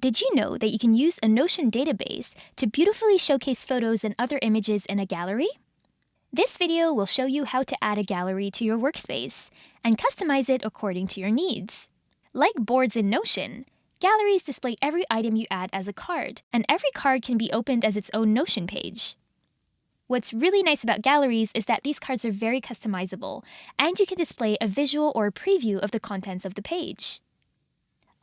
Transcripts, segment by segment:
Did you know that you can use a Notion database to beautifully showcase photos and other images in a gallery? This video will show you how to add a gallery to your workspace and customize it according to your needs. Like boards in Notion, galleries display every item you add as a card, and every card can be opened as its own Notion page. What's really nice about galleries is that these cards are very customizable, and you can display a visual or a preview of the contents of the page.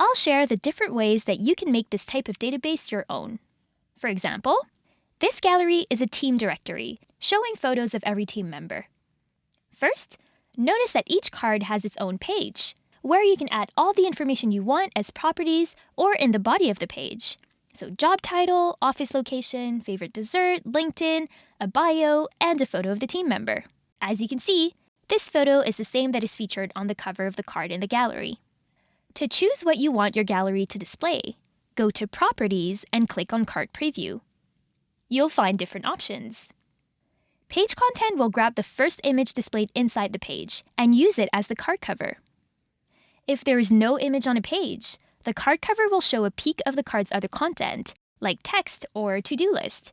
I'll share the different ways that you can make this type of database your own. For example, this gallery is a team directory, showing photos of every team member. First, notice that each card has its own page, where you can add all the information you want as properties or in the body of the page. So job title, office location, favorite dessert, LinkedIn, a bio, and a photo of the team member. As you can see, this photo is the same that is featured on the cover of the card in the gallery. To choose what you want your gallery to display, go to Properties and click on Card Preview. You'll find different options. Page content will grab the first image displayed inside the page and use it as the card cover. If there is no image on a page, the card cover will show a peek of the card's other content, like text or to-do list.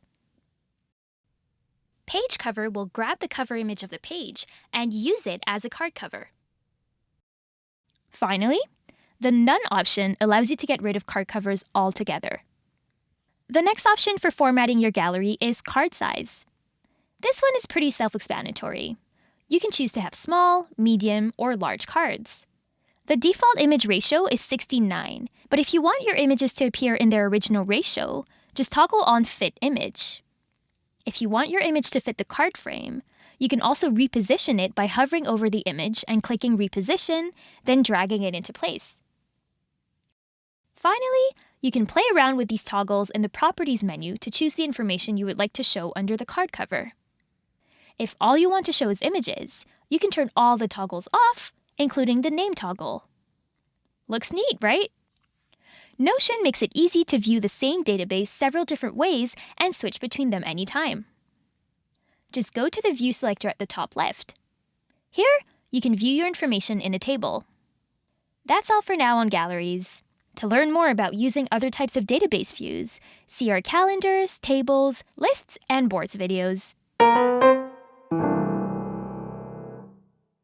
Page cover will grab the cover image of the page and use it as a card cover. Finally, the None option allows you to get rid of card covers altogether. The next option for formatting your gallery is card size. This one is pretty self-explanatory. You can choose to have small, medium, or large cards. The default image ratio is 69, but if you want your images to appear in their original ratio, just toggle on Fit Image. If you want your image to fit the card frame, you can also reposition it by hovering over the image and clicking Reposition, then dragging it into place. Finally, you can play around with these toggles in the Properties menu to choose the information you would like to show under the card cover. If all you want to show is images, you can turn all the toggles off, including the name toggle. Looks neat, right? Notion makes it easy to view the same database several different ways and switch between them anytime. Just go to the View selector at the top left. Here, you can view your information in a table. That's all for now on galleries. To learn more about using other types of database views, see our calendars, tables, lists, and boards videos.